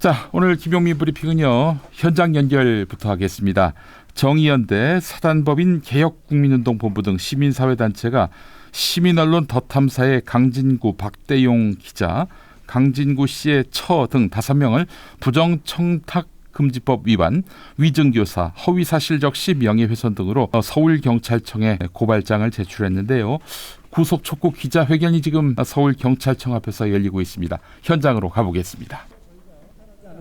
자, 오늘 김용민 브리핑은요, 현장 연결부터 하겠습니다. 정의연대, 사단법인 개혁국민운동본부 등 시민사회단체가 시민언론 더 탐사의 강진구 박대용 기자, 강진구 씨의 처 등 5명을 부정청탁금지법 위반, 위증교사, 허위사실적시 명예훼손 등으로 서울경찰청에 고발장을 제출했는데요. 구속 촉구 기자회견이 지금 서울경찰청 앞에서 열리고 있습니다. 현장으로 가보겠습니다.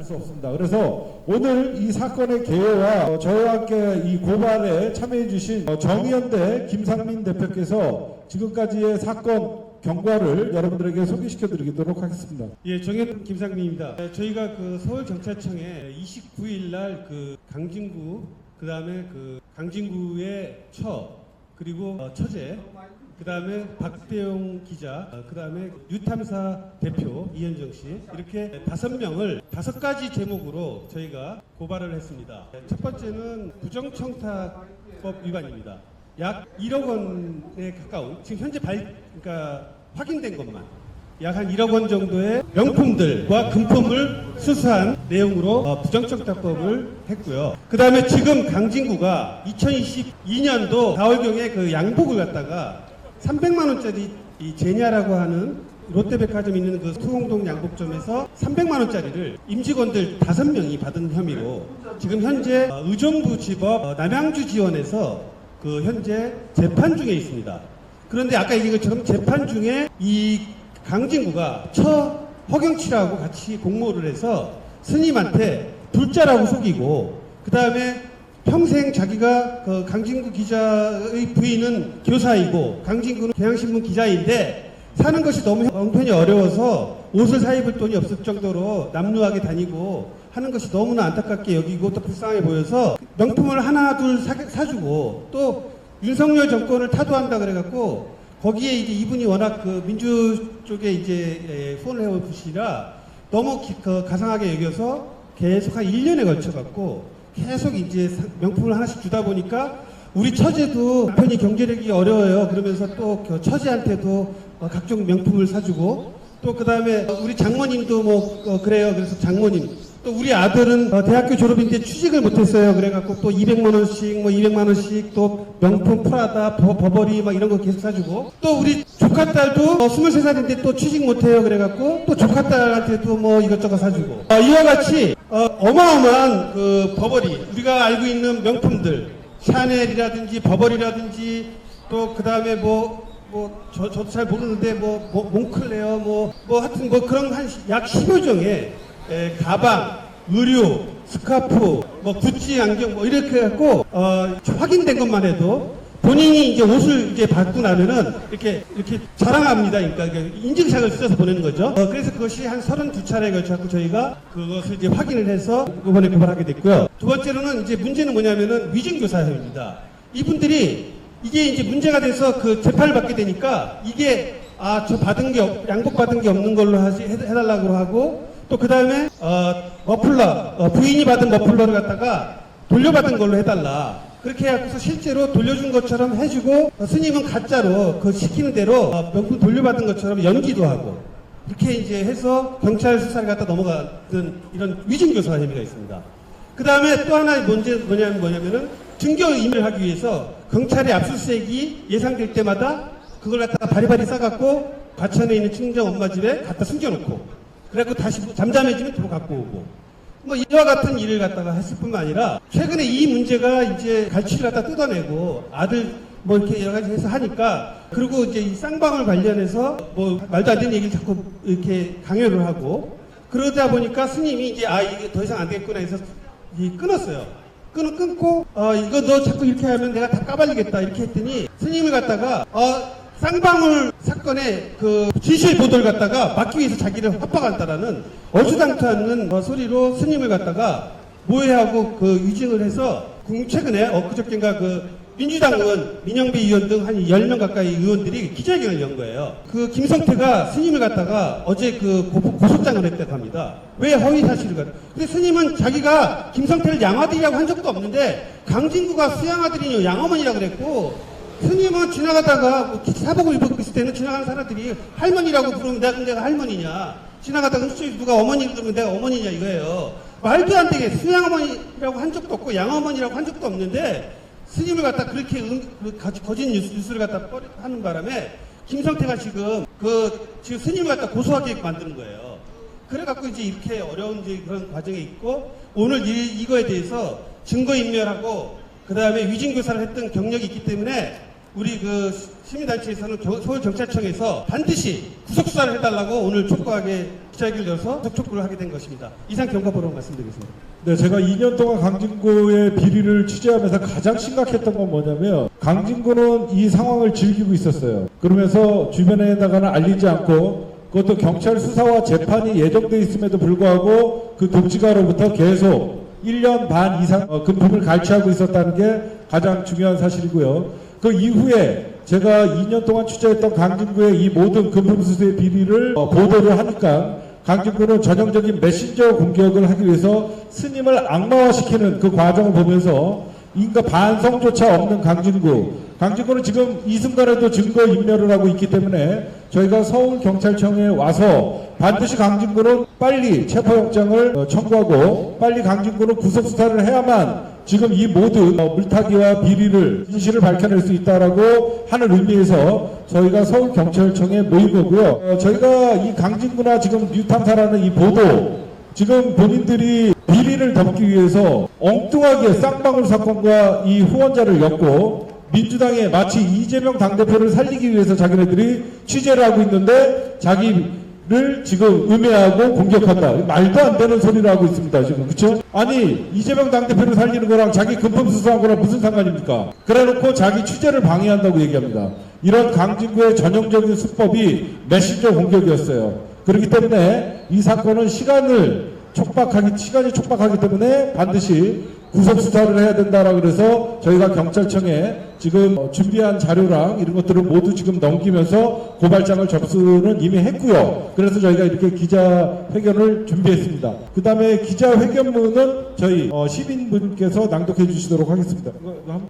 수 없습니다. 그래서 오늘 이 사건의 개요와 저희와 함께 이 고발에 참여해 주신 정의연대 김상민 대표께서 지금까지의 사건 경과를 여러분들에게 소개시켜 드리도록 하겠습니다. 예, 정의연대 김상민입니다. 저희가 그 서울경찰청에 29일 날 그 강진구, 그다음에 그 강진구의 처, 그리고 처제, 그 다음에 박대용 기자, 그 다음에 뉴탐사 대표 이현정 씨, 이렇게 5명을 5가지 제목으로 저희가 고발을 했습니다. 첫 번째는 부정청탁법 위반입니다. 약 1억 원에 가까운, 지금 현재 그러니까 확인된 것만 약 한 1억 원 정도의 명품들과 금품을 수수한 내용으로 부정청탁법을 했고요. 그 다음에 지금 강진구가 2022년도 4월경에 그 양복을 갖다가 300만 원짜리 이 제냐라고 하는 롯데백화점 있는 그 수공동 양복점에서 300만 원짜리를 임직원들 5명이 받은 혐의로 지금 현재 의정부지법 남양주 지원에서 그 현재 재판 중에 있습니다. 그런데 아까 얘기한 것처럼 재판 중에 이 강진구가 허경치라고 같이 공모를 해서 스님한테 불자라고 속이고, 그 다음에 평생 자기가 그 강진구 기자의 부인은 교사이고 강진구는 경향신문 기자인데 사는 것이 너무 형편이 어려워서 옷을 사 입을 돈이 없을 정도로 남루하게 다니고 하는 것이 너무나 안타깝게 여기고 또 불쌍해 보여서 명품을 하나 둘 사주고, 또 윤석열 정권을 타도한다 그래갖고 거기에 이제 이분이 워낙 그 민주 쪽에 이제 후원을 해온 분이라 너무 가상하게 여겨서 계속 한 1년에 걸쳐갖고 계속 이제 명품을 하나씩 주다 보니까 우리 처제도 남편이 경제력이 어려워요. 그러면서 또 처제한테도 각종 명품을 사주고, 또 그 다음에 우리 장모님도 뭐 그래요. 그래서 장모님, 또 우리 아들은 대학교 졸업인데 취직을 못했어요. 그래갖고 또 200만 원씩 뭐 200만 원씩 또 명품 프라다, 버버리 막 이런 거 계속 사주고, 또 우리 조카딸도 23살인데 또 취직 못해요. 그래갖고 또 조카딸한테도 뭐 이것저것 사주고, 이와 같이 어마어마한 그 버버리, 우리가 알고 있는 명품들, 샤넬이라든지 버버리라든지, 또 그 다음에 저도 잘 모르는데 몽클레어 하여튼 그런 한 약 10여 종의 가방, 의류, 스카프, 구찌 안경 이렇게 해갖고 확인된 것만 해도 본인이 이제 옷을 이제 받고 나면은 이렇게 자랑합니다. 그러니까 인증샷을 써서 보내는 거죠. 그래서 그것이 한 32차례에 걸쳐서 저희가 그것을 이제 확인을 해서 이번에 고발하게 됐고요. 두 번째로는 이제 문제는 뭐냐면은 위증교사입니다. 이분들이 이게 이제 문제가 돼서 그 재판을 받게 되니까 이게 저 받은 게 양복 받은 게 없는 걸로 해달라고 하고, 또 그 다음에 머플러, 부인이 받은 머플러를 갖다가 돌려받은 걸로 해달라. 그렇게 해서 실제로 돌려준 것처럼 해주고, 스님은 가짜로 그 시키는 대로 명품 돌려받은 것처럼 연기도 하고, 이렇게 이제 해서 경찰 수사를 갖다 넘어가던 이런 위증교사 혐의가 있습니다. 그 다음에 또 하나의 뭐냐면은 증거인멸을 하기 위해서 경찰의 압수수색이 예상될 때마다 그걸 갖다가 바리바리 싸갖고 과천에 있는 친정 엄마 집에 갖다 숨겨놓고, 그래갖고 다시 잠잠해지면 또 갖고 오고, 이와 같은 일을 갖다가 했을 뿐만 아니라 최근에 이 문제가 이제 갈취를 갖다 뜯어내고 아들 이렇게 여러 가지 해서 하니까, 그리고 이제 이 쌍방울 관련해서 말도 안 되는 얘기를 자꾸 이렇게 강요를 하고, 그러다 보니까 스님이 이제 이게 더 이상 안 되겠구나 해서 끊었어요. 끊고 이거 너 자꾸 이렇게 하면 내가 다 까발리겠다 이렇게 했더니 스님을 갖다가 쌍방울 사건의 그 진실 보도를 갖다가 막기 위해서 자기를 협박한다라는 얼추당토하는 소리로 스님을 갖다가 모해하고 그 위증을 해서 최근에 엊그저께인가 그 민주당 의원, 민영배 의원 등 한 10명 가까이 의원들이 기자회견을 연 거예요. 그 김성태가 스님을 갖다가 어제 그 고소장을 했다고 합니다. 왜 허위 사실을 갖다. 근데 스님은 자기가 김성태를 양아들이라고 한 적도 없는데 강진구가 수양아들이냐 양어머니라고 그랬고, 스님은 지나가다가 사복을 입고 있을 때는 지나가는 사람들이 할머니라고 부르면 내가 할머니냐. 지나가다가 흡수에 누가 어머니를 들으면 내가 어머니냐 이거예요. 말도 안 되게 수양 어머니라고 한 적도 없고 양 어머니라고 한 적도 없는데 스님을 갖다 그렇게 거짓 뉴스를 갖다 하는 바람에 김성태가 지금 지금 스님을 갖다 고소하게 만드는 거예요. 그래갖고 이제 이렇게 어려운 이제 그런 과정에 있고 오늘 이거에 대해서 증거인멸하고 그 다음에 위증교사를 했던 경력이 있기 때문에 우리 시민단체에서는 서울경찰청에서 반드시 구속수사를 해달라고 오늘 촉구하게 기자회견을 열어서 촉구를 하게 된 것입니다. 이상 경과보로 말씀드리겠습니다. 네, 제가 2년 동안 강진구의 비리를 취재하면서 가장 심각했던 건 뭐냐면 강진구는 이 상황을 즐기고 있었어요. 그러면서 주변에다가는 알리지 않고 그것도 경찰 수사와 재판이 예정돼 있음에도 불구하고 그 독지가로부터 계속 1년 반 이상 금품을 갈취하고 있었다는 게 가장 중요한 사실이고요. 그 이후에 제가 2년 동안 취재했던 강진구의 이 모든 금품 수수의 비리를 보도를 하니까 강진구는 전형적인 메신저 공격을 하기 위해서 스님을 악마화시키는 그 과정을 보면서 인가 반성조차 없는 강진구는 지금 이 순간에도 증거 인멸을 하고 있기 때문에 저희가 서울경찰청에 와서 반드시 강진구는 빨리 체포영장을 청구하고 빨리 강진구는 구속수사를 해야만 지금 이 모든 물타기와 비리를 진실을 밝혀낼 수 있다라고 하는 의미에서 저희가 서울경찰청에 모인 거고요. 저희가 이 강진구나 지금 뉴탐사라는 이 보도 지금 본인들이 비리를 덮기 위해서 엉뚱하게 쌍방울 사건과 이 후원자를 엮고 민주당에 마치 이재명 당대표를 살리기 위해서 자기네들이 취재를 하고 있는데 자기를 지금 음해하고 공격한다. 말도 안 되는 소리를 하고 있습니다. 지금 그렇죠? 아니 이재명 당대표를 살리는 거랑 자기 금품 수사한 거랑 무슨 상관입니까? 그래놓고 자기 취재를 방해한다고 얘기합니다. 이런 강진구의 전형적인 수법이 메신저 공격이었어요. 그렇기 때문에 이 사건은 시간이 촉박하기 때문에 반드시 구속 수사를 해야 된다라고 그래서 저희가 경찰청에 지금 준비한 자료랑 이런 것들을 모두 지금 넘기면서 고발장을 접수는 이미 했고요. 그래서 저희가 이렇게 기자회견을 준비했습니다. 그 다음에 기자회견문은 저희 시민분께서 낭독해 주시도록 하겠습니다.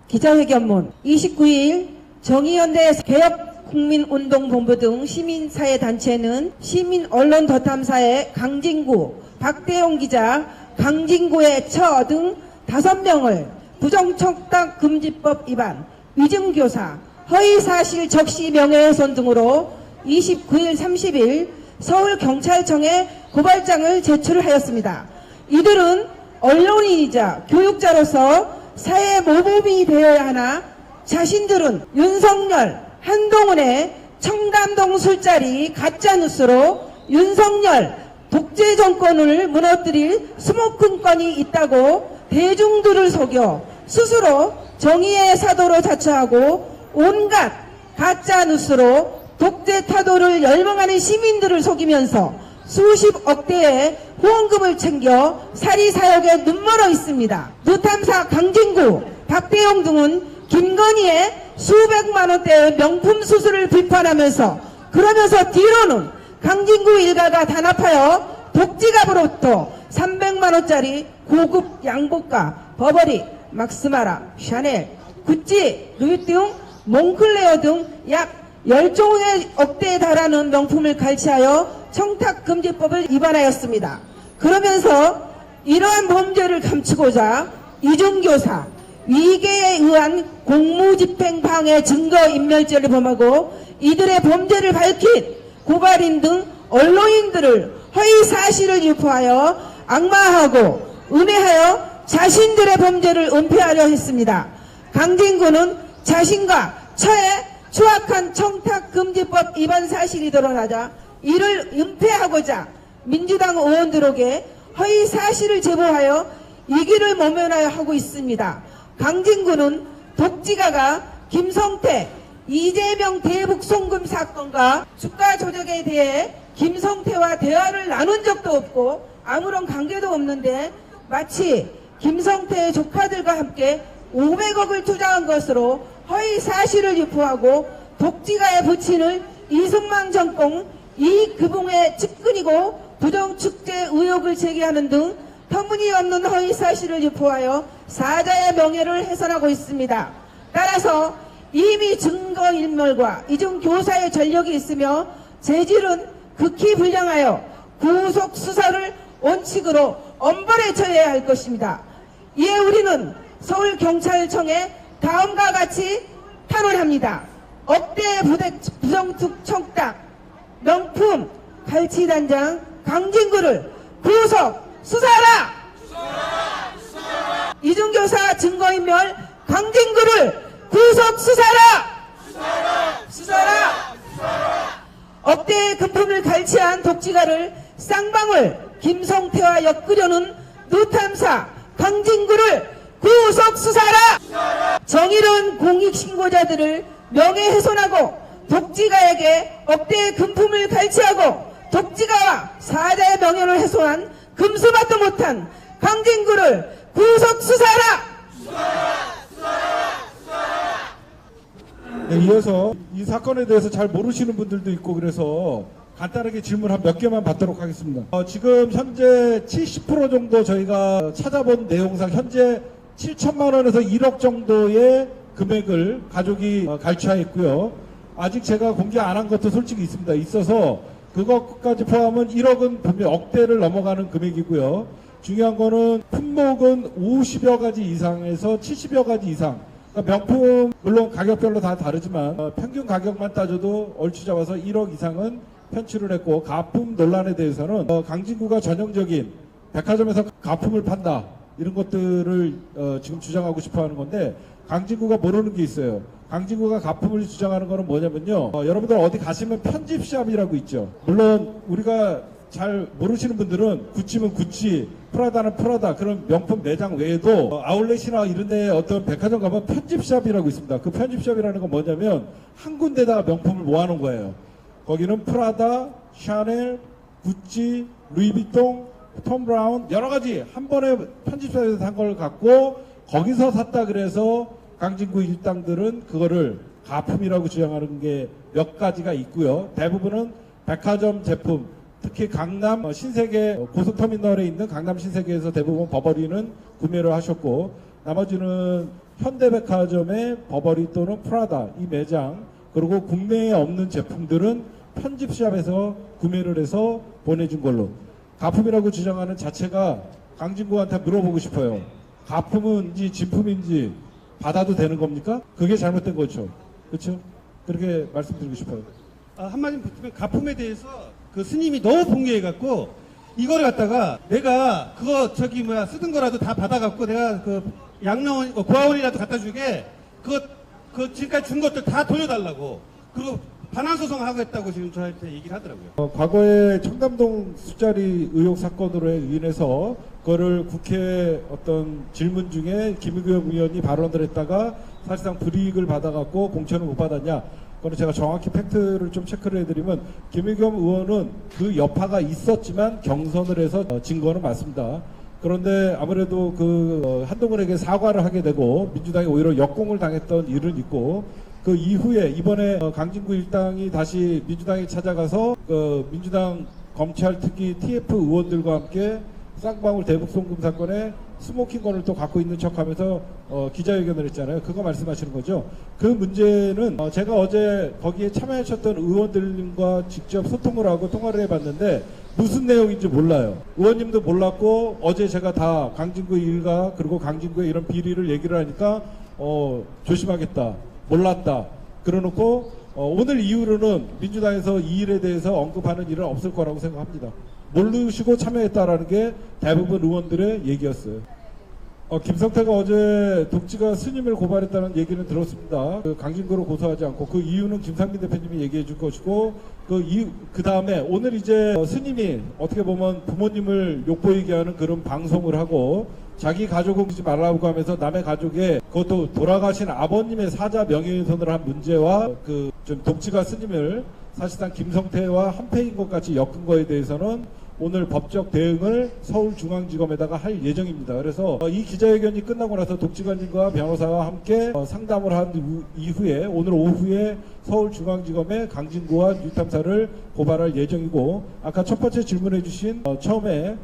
기자회견문 29일 정의연대 개혁국민운동본부 등 시민사회단체는 시민언론더탐사의 강진구, 박대용 기자, 강진구의 처 등 5명을 부정청탁금지법 위반, 위증교사, 허위사실 적시 명예훼손 등으로 29일 30일 서울경찰청에 고발장을 제출하였습니다. 이들은 언론인이자 교육자로서 사회 모범이 되어야 하나 자신들은 윤석열, 한동훈의 청담동 술자리 가짜뉴스로 윤석열 독재 정권을 무너뜨릴 수목금권이 있다고 대중들을 속여 스스로 정의의 사도로 자처하고 온갖 가짜뉴스로 독재 타도를 열망하는 시민들을 속이면서 수십억 대의 후원금을 챙겨 사리사욕에 눈멀어 있습니다. 누탐사 강진구, 박대용 등은 김건희의 수백만 원대의 명품 수술을 비판하면서 그러면서 뒤로는 강진구 일가가 단합하여 독지갑으로부터 300만 원짜리 고급 양복과 버버리, 막스마라, 샤넬, 구찌, 루이 등 몽클레어 등 약 10억대에 달하는 명품을 갈취하여 청탁금지법을 위반하였습니다. 그러면서 이러한 범죄를 감추고자 이중교사, 위계에 의한 공무집행방해 증거인멸죄를 범하고 이들의 범죄를 밝힌 고발인 등 언론인들을 허위사실을 유포하여 악마하고 음해하여 자신들의 범죄를 은폐하려 했습니다. 강진구는 자신과 처에 추악한 청탁금지법 위반 사실이 드러나자 이를 은폐하고자 민주당 의원들에게 허위사실을 제보하여 이기를 모면하여 하고 있습니다. 강진구는 독지가가 김성태, 이재명 대북 송금 사건과 주가 조작에 대해 김성태와 대화를 나눈 적도 없고 아무런 관계도 없는데 마치 김성태의 조카들과 함께 500억을 투자한 것으로 허위 사실을 유포하고 독지가의 부친을 이승만 정권 이급봉의 측근이고 부정축제 의혹을 제기하는 등 터무니없는 허위 사실을 유포하여 사자의 명예를 훼손하고 있습니다. 따라서 이미 증거인멸과 이중 교사의 전력이 있으며 재질은 극히 불량하여 구속 수사를 원칙으로 엄벌에 처해야 할 것입니다. 이에 우리는 서울경찰청에 다음과 같이 탄원합니다. 억대 부정특 청탁 명품 갈치단장 강진구를 구속 수사하라! 이중교사 증거인멸 강진구를 구속 수사하라! 억대의 금품을 갈취한 독지가를 쌍방울 김성태와 엮으려는 누탐사 강진구를 구속 수사하라! 정의로운 공익신고자들을 명예훼손하고 독지가에게 억대의 금품을 갈취하고 독지가와 사자의 명예를 훼손한 금수받도 못한 강진구를 구속 수사하라! 네, 이어서 이 사건에 대해서 잘 모르시는 분들도 있고 그래서 간단하게 질문 한 몇 개만 받도록 하겠습니다. 지금 현재 70% 정도 저희가 찾아본 내용상 현재 7천만 원에서 1억 정도의 금액을 가족이 갈취하였고요. 아직 제가 공개 안 한 것도 솔직히 있습니다. 있어서 그것까지 포함은 1억은 분명 억대를 넘어가는 금액이고요. 중요한 거는 품목은 50여 가지 이상에서 70여 가지 이상. 그러니까 명품 물론 가격별로 다 다르지만 평균 가격만 따져도 얼추 잡아서 1억 이상은 편취를 했고, 가품 논란에 대해서는 강진구가 전형적인 백화점에서 가품을 판다 이런 것들을 지금 주장하고 싶어하는 건데, 강진구가 모르는 게 있어요. 강진구가 가품을 주장하는 거는 뭐냐면요, 여러분들 어디 가시면 편집샵이라고 있죠. 물론 우리가 잘 모르시는 분들은 구찌면 구찌, 프라다는 프라다, 그런 명품 매장 외에도 아울렛이나 이런 데 어떤 백화점 가면 편집샵이라고 있습니다. 그 편집샵이라는 건 뭐냐면 한 군데다가 명품을 모아놓은 거예요. 거기는 프라다, 샤넬, 구찌, 루이비통, 톰 브라운 여러 가지 한 번에 편집샵에서 산 걸 갖고 거기서 샀다 그래서 강진구 일당들은 그거를 가품이라고 주장하는 게 몇 가지가 있고요. 대부분은 백화점 제품, 특히 강남 신세계 고속터미널에 있는 강남 신세계에서 대부분 버버리는 구매를 하셨고, 나머지는 현대백화점의 버버리 또는 프라다 이 매장, 그리고 국내에 없는 제품들은 편집샵에서 구매를 해서 보내준 걸로. 가품이라고 주장하는 자체가 강진구한테 물어보고 싶어요. 가품인지 진품인지 받아도 되는 겁니까? 그게 잘못된 거죠. 그렇죠? 그렇게 말씀드리고 싶어요. 한마디 붙이면 가품에 대해서 그 스님이 너무 봉기해갖고 이거를 갖다가 내가 그거 쓰던 거라도 다 받아갖고 내가 그 양로원 고아원이라도 갖다 주게 그 지금까지 준 것들 다 돌려달라고, 그리고 반환소송 하겠다고 지금 저한테 얘기를 하더라고요. 과거에 청담동 술자리 의혹 사건으로 인해서 그거를 국회 어떤 질문 중에 김의겸 의원이 발언을 했다가 사실상 불이익을 받아갖고 공천을 못 받았냐. 그거는 제가 정확히 팩트를 좀 체크를 해드리면 김의겸 의원은 그 여파가 있었지만 경선을 해서 진 거는 맞습니다. 그런데 아무래도 한동훈에게 사과를 하게 되고 민주당이 오히려 역공을 당했던 일은 있고, 그 이후에 이번에 강진구 일당이 다시 민주당에 찾아가서 민주당 검찰 특위 TF 의원들과 함께 쌍방울 대북송금 사건에 스모킹건을 또 갖고 있는 척하면서 기자회견을 했잖아요. 그거 말씀하시는 거죠. 그 문제는 제가 어제 거기에 참여하셨던 의원들과 직접 소통을 하고 통화를 해봤는데 무슨 내용인지 몰라요. 의원님도 몰랐고, 어제 제가 다 강진구 일가 그리고 강진구의 이런 비리를 얘기를 하니까 조심하겠다, 몰랐다 그러놓고 오늘 이후로는 민주당에서 이 일에 대해서 언급하는 일은 없을 거라고 생각합니다. 모르시고 참여했다라는 게 대부분 의원들의 얘기였어요. 김성태가 어제 독지가 스님을 고발했다는 얘기는 들었습니다. 강진구를 고소하지 않고 그 이유는 김상민 대표님이 얘기해 줄 것이고, 그 다음에 오늘 이제 스님이 어떻게 보면 부모님을 욕보이게 하는 그런 방송을 하고 자기 가족을 보지 말라고 하면서 남의 가족의, 그것도 돌아가신 아버님의 사자 명예훼손을 한 문제와 좀 독지가 스님을 사실상 김성태와 한패인 것 같이 엮은 거에 대해서는 오늘 법적 대응을 서울중앙지검에다가 할 예정입니다. 그래서 이 기자회견이 끝나고 나서 독지관님과 변호사와 함께 상담을 한 이후에 오늘 오후에 서울중앙지검에 강진구와 뉴탐사를 고발할 예정이고, 아까 첫 번째 질문해 주신 처음에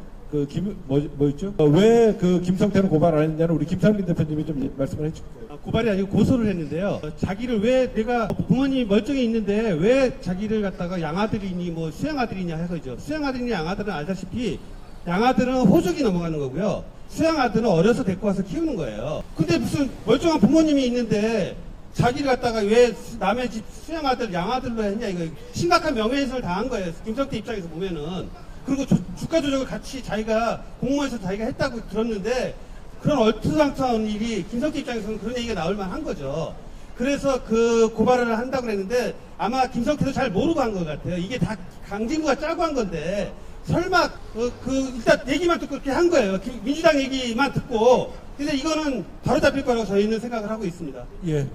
뭐였죠? 왜 그 김성태는 고발 안 했냐는 우리 김상민 대표님이 좀 말씀을 해주세요. 고발이 아니고 고소를 했는데요. 자기를 왜 내가 부모님이 멀쩡히 있는데 왜 자기를 갖다가 양아들이니 뭐 수양아들이냐 해서죠. 수양아들이니 양아들은 알다시피 양아들은 호적이 넘어가는 거고요. 수양아들은 어려서 데리고 와서 키우는 거예요. 근데 무슨 멀쩡한 부모님이 있는데 자기를 갖다가 왜 남의 집 수양아들 양아들로 했냐, 이거 심각한 명예훼손을 당한 거예요. 김성태 입장에서 보면은. 그리고 주가 조작을 같이 자기가 공무원에서 자기가 했다고 들었는데 그런 얼토당토한 일이 김성태 입장에서는 그런 얘기가 나올 만한 거죠. 그래서 그 고발을 한다고 그랬는데 아마 김성태도 잘 모르고 한 것 같아요. 이게 다 강진구가 짜고 한 건데 설마 일단 얘기만 듣고 그렇게 한 거예요. 민주당 얘기만 듣고. 근데 이거는 바로 잡힐 거라고 저희는 생각을 하고 있습니다. 예.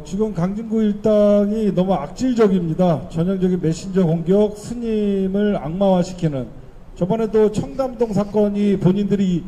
지금 강진구 일당이 너무 악질적입니다. 전형적인 메신저 공격, 스님을 악마화시키는. 저번에도 청담동 사건이 본인들이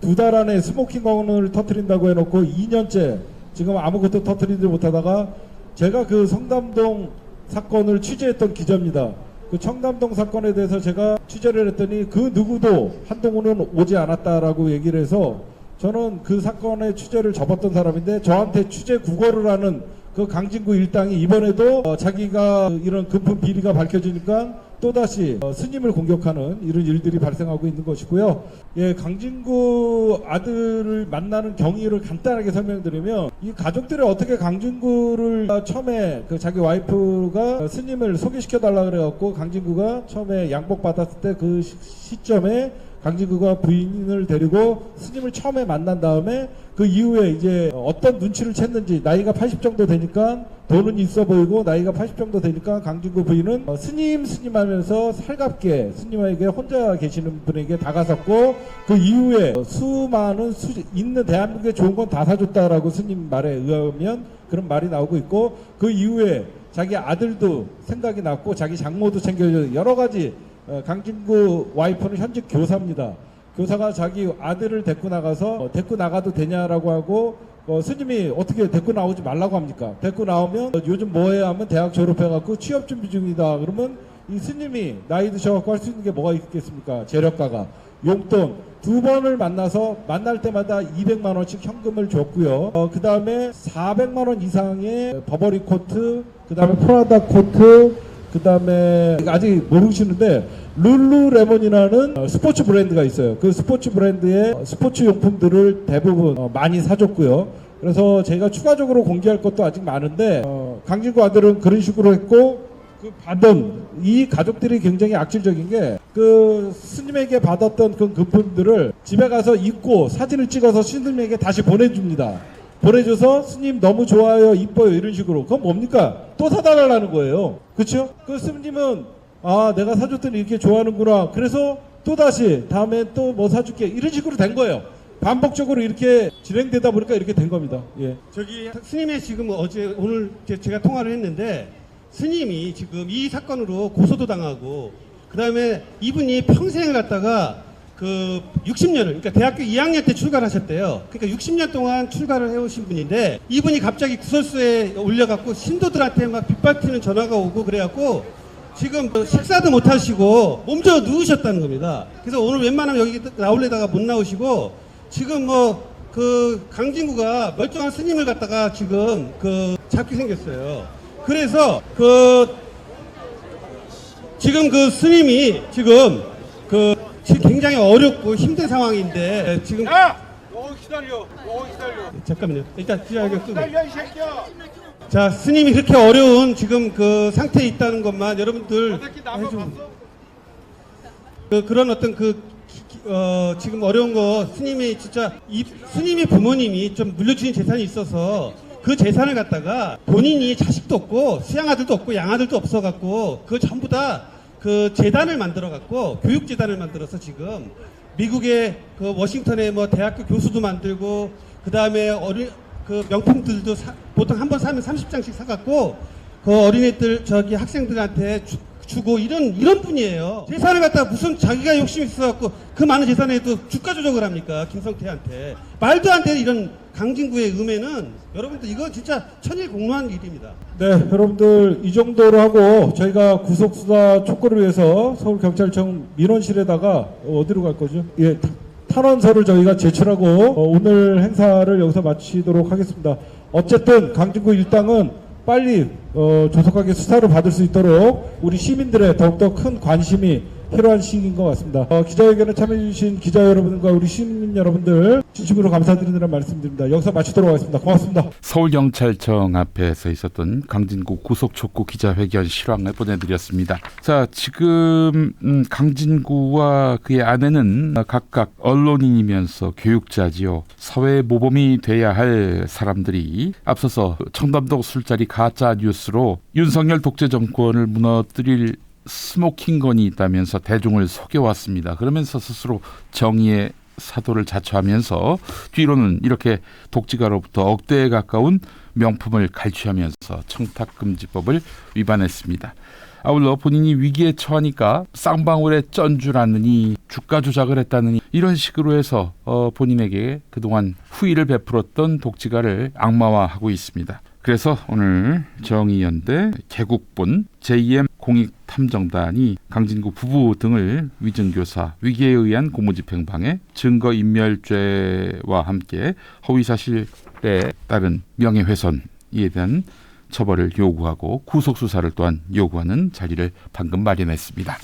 2달 안에 스모킹건을 터뜨린다고 해놓고 2년째 지금 아무것도 터뜨리지 못하다가 제가 그 청담동 사건을 취재했던 기자입니다. 그 청담동 사건에 대해서 제가 취재를 했더니 그 누구도 한동훈은 오지 않았다라고 얘기를 해서 저는 그 사건의 취재를 접었던 사람인데 저한테 취재 구걸을 하는 그 강진구 일당이 이번에도 자기가 이런 금품 비리가 밝혀지니까 또다시 스님을 공격하는 이런 일들이 발생하고 있는 것이고요. 예, 강진구 아들을 만나는 경위를 간단하게 설명드리면 이 가족들이 어떻게 강진구를 처음에 그 자기 와이프가 스님을 소개시켜 달라 그래갖고 강진구가 처음에 양복 받았을 때 그 시점에 강진구가 부인을 데리고 스님을 처음에 만난 다음에 그 이후에 이제 어떤 눈치를 챘는지 나이가 80 정도 되니까 돈은 있어 보이고 나이가 80 정도 되니까 강진구 부인은 스님 하면서 살갑게 스님에게 혼자 계시는 분에게 다가섰고 그 이후에 수많은 있는 대한민국에 좋은 건 다 사줬다라고 스님 말에 의하면 그런 말이 나오고 있고 그 이후에 자기 아들도 생각이 났고 자기 장모도 챙겨줘 여러 가지 강진구 와이프는 현직 교사입니다. 교사가 자기 아들을 데리고 나가서 데리고 나가도 되냐라고 하고 스님이 어떻게 데리고 나오지 말라고 합니까? 데리고 나오면 요즘 뭐해 하면 대학 졸업해갖고 취업 준비 중이다. 그러면 이 스님이 나이 드셔갖고 할 수 있는 게 뭐가 있겠습니까? 재력가가 용돈 2번을 만나서 만날 때마다 200만 원씩 현금을 줬고요. 그 다음에 400만 원 이상의 버버리 코트, 그 다음에 프라다 코트, 그 다음에 아직 모르시는데 룰루레몬이라는 스포츠 브랜드가 있어요. 그 스포츠 브랜드의 스포츠 용품들을 대부분 많이 사줬고요. 그래서 제가 추가적으로 공개할 것도 아직 많은데 강진구 아들은 그런 식으로 했고 그 받은 이 가족들이 굉장히 악질적인 게 그 스님에게 받았던 그 금품들을 집에 가서 입고 사진을 찍어서 스님에게 다시 보내줍니다. 보내줘서 스님 너무 좋아요, 이뻐요 이런 식으로. 그건 뭡니까? 또 사달라는 거예요. 그렇죠? 그 스님은 아 내가 사줬더니 이렇게 좋아하는구나. 그래서 또다시 다음에 또 뭐 사줄게 이런 식으로 된 거예요. 반복적으로 이렇게 진행되다 보니까 이렇게 된 겁니다. 예. 저기 스님의 지금 오늘 제가 통화를 했는데 스님이 지금 이 사건으로 고소도 당하고 그 다음에 이분이 평생을 갖다가 그 60년을 그러니까 대학교 2학년 때 출가를 하셨대요. 그러니까 60년 동안 출가를 해오신 분인데 이분이 갑자기 구설수에 올려갖고 신도들한테 막 빗발치는 전화가 오고 그래갖고 지금 식사도 못 하시고 몸져 누우셨다는 겁니다. 그래서 오늘 웬만하면 여기 나올래다가 못 나오시고 지금 뭐 그 강진구가 멀쩡한 스님을 갖다가 지금 그 잡게 생겼어요. 그래서 지금 그 스님이 지금 굉장히 어렵고 힘든 상황인데 지금 기다려. 잠깐만요. 일단 기자회견 끄고. 기다려 이 새끼야. 자, 스님이 그렇게 어려운 지금 그 상태에 있다는 것만 여러분들 저 새끼 남의 해주면 봤어? 그런 어떤 지금 어려운 거 스님이 진짜 스님이 부모님이 좀 물려주신 재산이 있어서 그 재산을 갖다가 본인이 자식도 없고 수양아들도 없고 양아들도 없어갖고 그걸 전부 다 그 재단을 만들어갖고 교육재단을 만들어서 지금 미국의 그 워싱턴에 뭐 대학교 교수도 만들고 그 다음에 그 명품들도 보통 한 번 사면 30장씩 사갖고 그 어린애들 학생들한테 주고 이런 분이에요. 재산을 갖다가 무슨 자기가 욕심이 있어갖고 그 많은 재산에 또 주가 조작을 합니까? 김성태한테. 말도 안 되는 이런 강진구의 음해는 여러분들 이거 진짜 천일공노한 일입니다. 네, 여러분들 이 정도로 하고 저희가 구속수사 촉구를 위해서 서울경찰청 민원실에다가 어디로 갈 거죠? 예, 탄원서를 저희가 제출하고 오늘 행사를 여기서 마치도록 하겠습니다. 어쨌든 강진구 일당은 빨리 조속하게 수사를 받을 수 있도록 우리 시민들의 더욱더 큰 관심이 필요한 시기인 것 같습니다. 기자회견에 참여해주신 기자 여러분과 우리 시민 여러분들 진심으로 감사드린다는 말씀드립니다. 여기서 마치도록 하겠습니다. 고맙습니다. 서울경찰청 앞에서 있었던 강진구 구속촉구 기자회견 실황을 보내드렸습니다. 자, 지금 강진구와 그의 아내는 각각 언론인이면서 교육자지요. 사회 모범이 돼야 할 사람들이 앞서서 청담동 술자리 가짜 뉴스로 윤석열 독재 정권을 무너뜨릴 스모킹건이 있다면서 대중을 속여왔습니다. 그러면서 스스로 정의의 사도를 자처하면서 뒤로는 이렇게 독지가로부터 억대에 가까운 명품을 갈취하면서 청탁금지법을 위반했습니다. 아울러 본인이 위기에 처하니까 쌍방울에 쩐 줄 아느니 주가 조작을 했다느니 이런 식으로 해서 본인에게 그동안 후의를 베풀었던 독지가를 악마화하고 있습니다. 그래서 오늘 정의연대 개국본 제2M 공익탐정단이 강진구 부부 등을 위증교사, 위기에 의한 공무집행방해, 증거인멸죄와 함께 허위사실에 따른 명예훼손에 대한 처벌을 요구하고 구속수사를 또한 요구하는 자리를 방금 마련했습니다.